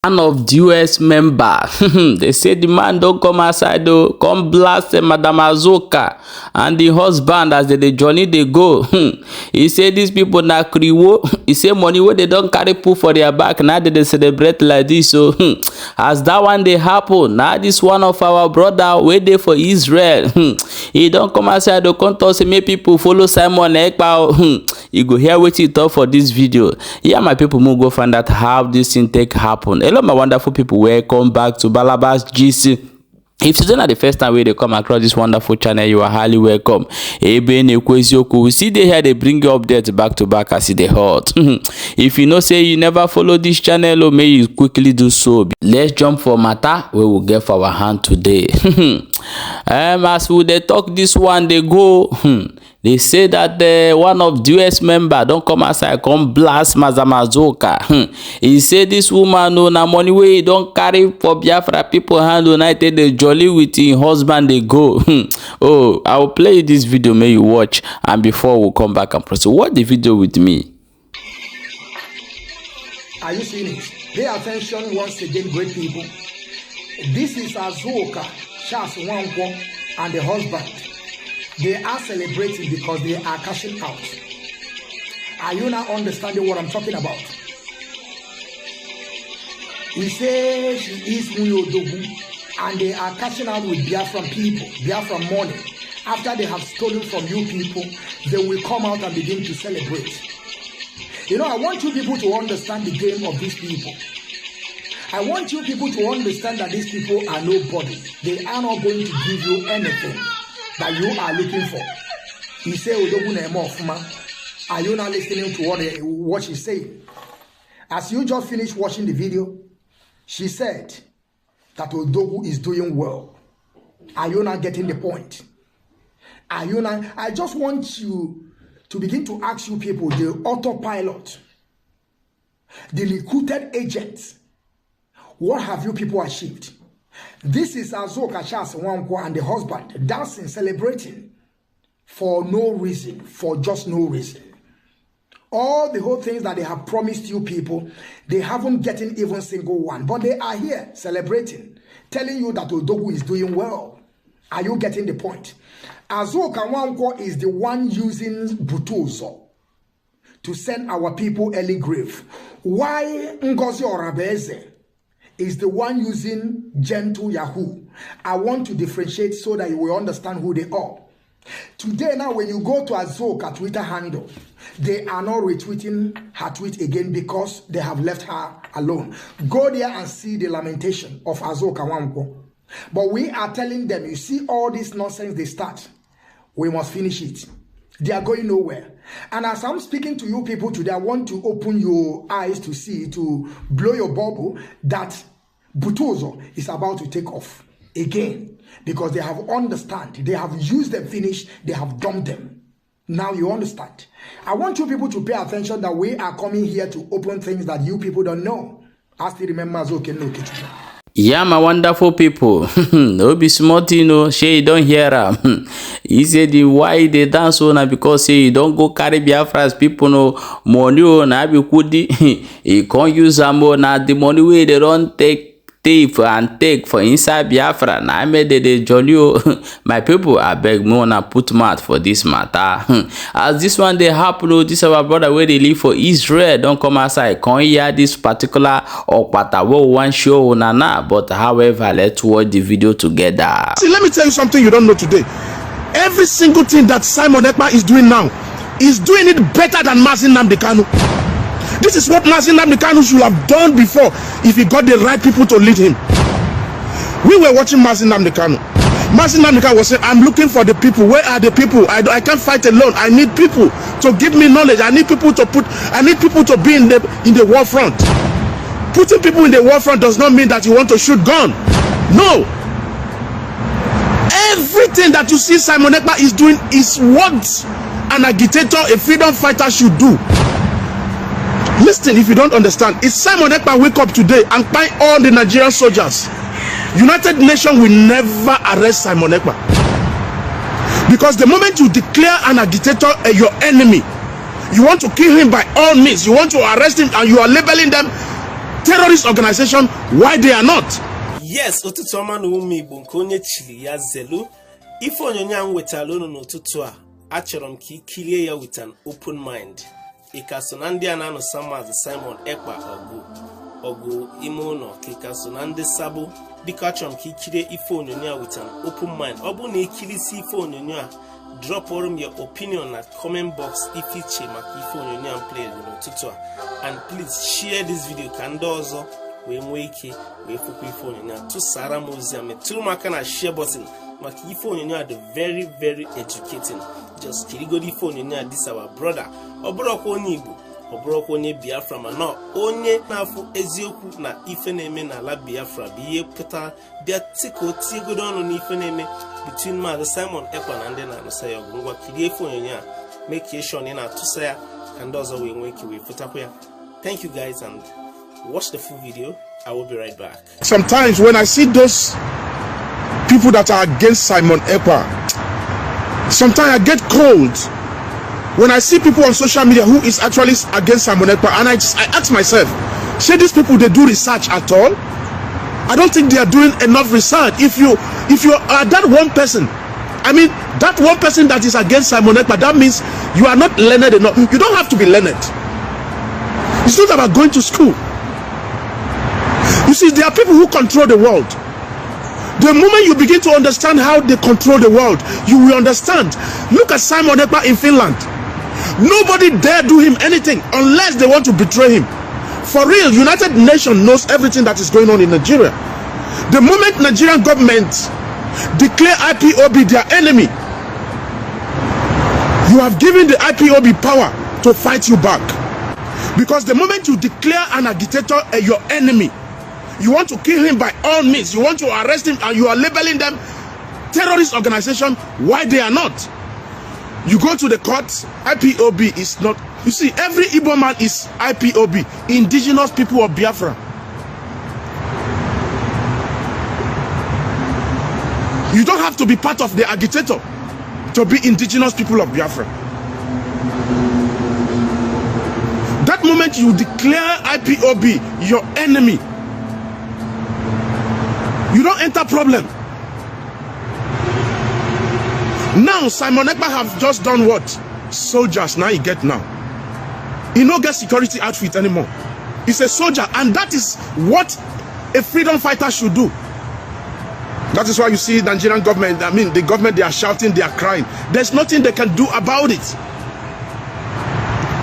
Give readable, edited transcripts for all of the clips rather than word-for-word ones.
One of the US member, they say the man don't come outside though, come blast Madam Azuka and the husband as they journey they go. He say these people na kriwo. He say money where they don't carry put for their back, now they celebrate like this. So as that one they happen, now this one of our brother where they for Israel, he don't come outside to come talk say make people follow Simon Ekpa. You go hear what he talk for this video. Yeah, my people, move go find out how this thing take happen. Hello my wonderful people, welcome back to Balabas GC. If today is the first time they come across this wonderful channel, you are highly welcome. We see they here they bring you updates back to back as they hot. If you know say you never follow this channel, may you quickly do so. Let's jump for matter we will get for our hand today. As we they talk this one, they go. They say that one of the US member don't come outside, come blast Madam Azuka. He said this woman no na money way he don't carry for Biafra people hand united they jolly with his husband they go. Oh, I will play this video, may you watch, and before we come back and proceed, watch the video with me. Are you seeing it? Pay attention once again, great people. This is Azuka, Charles Nwankwo, and the husband. They are celebrating because they are cashing out. Are you now understanding what I'm talking about? We say she is Muyodogu, and they are cashing out with Biafran people, Biafran money. After they have stolen from you people, they will come out and begin to celebrate. You know, I want you people to understand the game of these people. I want you people to understand that these people are nobody. They are not going to give you anything that you are looking for. You say, are you not listening to what she's saying? As you just finished watching the video, she said that Odogu is doing well. Are you not getting the point? Are you not? I just want you to begin to ask you people, the autopilot, the recruited agents, what have you people achieved? This is Azuka Charles Nwankwo and the husband dancing, celebrating for no reason, for just no reason. All the whole things that they have promised you people, they haven't gotten even single one. But they are here celebrating, telling you that Odogu is doing well. Are you getting the point? Azuka Nwankwo is the one using Butuzo to send our people early grave. Why Ngozi Orabeze is the one using gentle Yahoo? I want to differentiate so that you will understand who they are. Today now, when you go to Azuka Twitter handle, they are not retweeting her tweet again because they have left her alone. Go there and see the lamentation of Azuka Nwankwo. But we are telling them, you see all this nonsense they start, we must finish it. They are going nowhere. And as I'm speaking to you people today, I want to open your eyes to see, to blow your bubble, that Butozo is about to take off again. Because they have understand. They have used them, finished. They have dumped them. Now you understand. I want you people to pay attention that we are coming here to open things that you people don't know. I still remember Azuka no Kitchen. Yeah, my wonderful people. No be smart, you know. She don't hear him. He said the why they dance on because say you don't go carry Biafra's people no money on abi kudi. He can't use them na the money way they don't take and take for inside Biafra. Now I made the jolly. My people, I beg more na put mouth for this matter. As this one they happen, this our brother where they live for Israel don't come outside. Can't hear this particular or patawo one show nana. But however, let's watch the video together. See, let me tell you something you don't know today. Every single thing that Simon Ekpa is doing now is doing it better than Mazin Nnamdi Kanu. This is what Mazin Nnamdi Kanu should have done before if he got the right people to lead him. We were watching Mazin Nnamdi Kanu. Mazin Nnamdi Kanu was saying, I'm looking for the people. Where are the people? I can't fight alone. I need people to give me knowledge. I need people to be in the war front. Putting people in the war front does not mean that you want to shoot gun. No. Everything that you see Simon Ekpa is doing is what an agitator, a freedom fighter should do. Listen, if you don't understand, if Simon Ekpa wake up today and find all the Nigerian soldiers, United Nations will never arrest Simon Ekpa. Because the moment you declare an agitator your enemy, you want to kill him by all means, you want to arrest him and you are labeling them terrorist organization why they are not. Yes, ụtụtụ ọma na ụmụ Igbo nke onye chiri ya zelu. Ife onyonyo a wetara unu n'ụtụtụ a, achọrọ m ka ikirie ya with an open mind. Ika so na ndị a na-anụsa Maazị Simon Ekpa ọgụ ime ụlọ, ka so na ndị sabo. Biko achọrọ m ka ikirie ife onyonyo a with an open mind. Ọ bụ na ikirisi ife onyonyo a, drop your opinion na comment box if iche maka ife onyonyo a play n'ụtụtụ a. And please share this video ka ndị ọzọ wee nwee ike wee fukwa ife onyonyo a. Tụsara m ozi a, metụrụ m aka na share button maka ife onyonyo a dị very very educating. Just kirigodi ife onyonyo a, this our brother. Ọ bụrụkwa onye Igbo, ọ bụrụkwa onye Biafra, ma no onye na-afụ eziokwu na ife na-eme n'ala Biafra bụ ihe pụtara bịa tiko tiegodo ọnụ n'ife na-eme between Maazị Simon Ekpa na ndị na-anụsa ya ọgụ. Ngwa kirie ife onyonyo a, make sure na ị na-atụsa ya ka ndị ọzọ wee nwee ike wee fụtakwa ya. Thank you guys and watch the full video. I will be right back. Sometimes when I see those people that are against Simon Ekpa, sometimes I get cold. When I see people on social media who is actually against Simon Ekpa, and I ask myself, should these people they do research at all? I don't think they are doing enough research. If you are that one person, I mean that one person that is against Simon Ekpa, that means you are not learned enough. You don't have to be learned. It's not about going to school. You see, there are people who control the world. The moment you begin to understand how they control the world, you will understand. Look at Simon Ekpa in Finland. Nobody dare do him anything unless they want to betray him. For real, United Nations knows everything that is going on in Nigeria. The moment Nigerian government declare IPOB their enemy, you have given the IPOB power to fight you back. Because the moment you declare an agitator your enemy, you want to kill him by all means, you want to arrest him, and you are labeling them terrorist organization why they are not. You go to the courts, IPOB is not. You see, every Igbo man is IPOB, indigenous people of Biafra. You don't have to be part of the agitator to be indigenous people of Biafra. That moment you declare IPOB your enemy, you don't enter problem. Now Simon Ekpa have just done what? Soldiers now he get now. He no get security outfit anymore. He's a soldier, and that is what a freedom fighter should do. That is why you see the Nigerian government, I mean the government, they are shouting, they are crying. There's nothing they can do about it.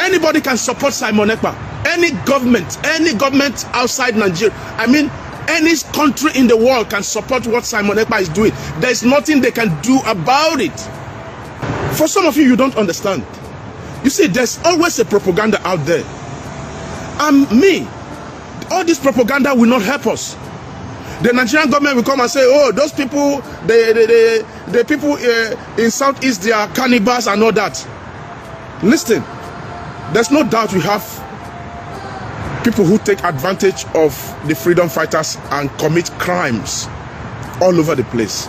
Anybody can support Simon Ekpa. Any government outside Nigeria, I mean any country in the world can support what Simon Ekpa is doing. There's nothing they can do about it. For some of you, you don't understand. You see, there's always a propaganda out there. And all this propaganda will not help us. The Nigerian government will come and say, oh, those people, the people in Southeast, they are cannibals and all that. Listen, there's no doubt we have people who take advantage of the freedom fighters and commit crimes all over the place.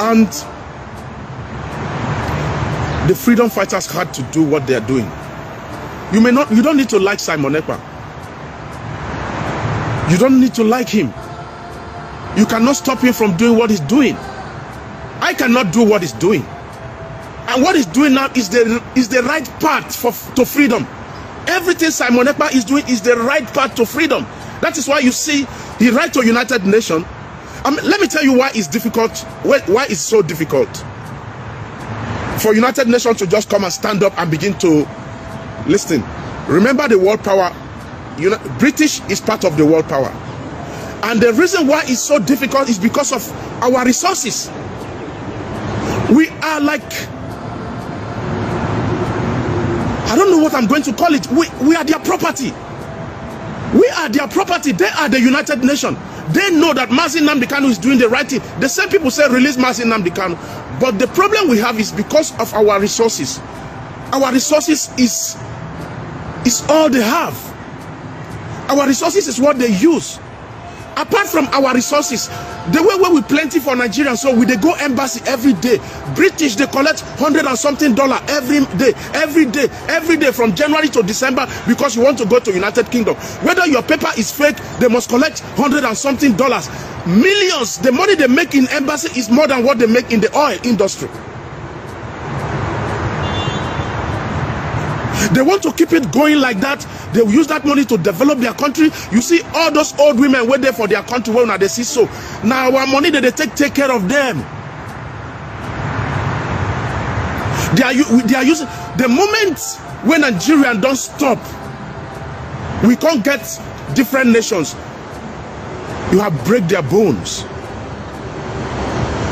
And the freedom fighters had to do what they are doing. You don't need to like Simon Ekpa. You don't need to like him. You cannot stop him from doing what he's doing. I cannot do what he's doing. And what he's doing now is the right path to freedom. Everything Simon Ekpa is doing is the right path to freedom. That is why you see he writes to United Nations. Let me tell you why it's difficult. Why it's so difficult for United Nations to just come and stand up and begin to listen. Remember the world power. British is part of the world power. And the reason why it's so difficult is because of our resources. We are like, I don't know what I'm going to call it. We are their property. We are their property. They are the United Nations. They know that Mazi Nnamdi Kanu is doing the right thing. The same people say release Mazi Nnamdi Kanu. But the problem we have is because of our resources. Our resources is all they have. Our resources is what they use. Apart from our resources, the way where we plenty for Nigerians, so we they go embassy every day. British, they collect $100 and something every day from January to December because you want to go to United Kingdom. Whether your paper is fake, they must collect $100 and something. Millions. The money they make in embassy is more than what they make in the oil industry. They want to keep it going like that. They will use that money to develop their country. You see all those old women wait there for their country when they see so. Now our money that they take care of them. They are using the moment when Nigerian don't stop. We can't get different nations. You have break their bones.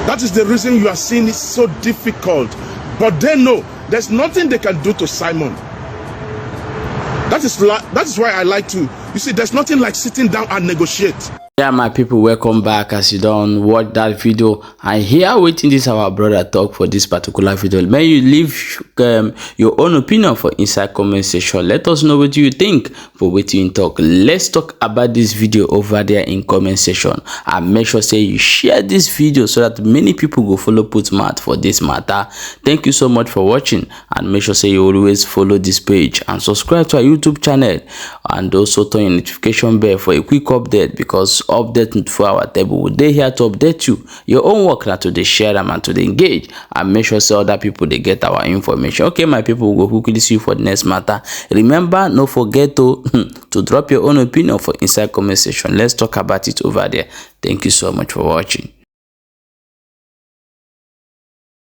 That is the reason you are seeing it so difficult. But they know there's nothing they can do to Simon. That is why I like to, you see, there's nothing like sitting down and negotiate. Yeah, my people, welcome back. As you don't watch that video and here waiting this our brother talk for this particular video, may you leave your own opinion for inside comment section. Let us know what you think for what you talk. Let's talk about this video over there in comment section, and make sure say you share this video so that many people go follow put mouth for this matter. Thank you so much for watching, and make sure say you always follow this page and subscribe to our YouTube channel, and also turn your notification bell for a quick update, because update for our table, they here to update you. Your own work now to the share them and to the engage, and make sure so other people they get our information. Okay, my people, will go quickly see you for the next matter. Remember, no forget to drop your own opinion for inside comment section. Let's talk about it over there. Thank you so much for watching.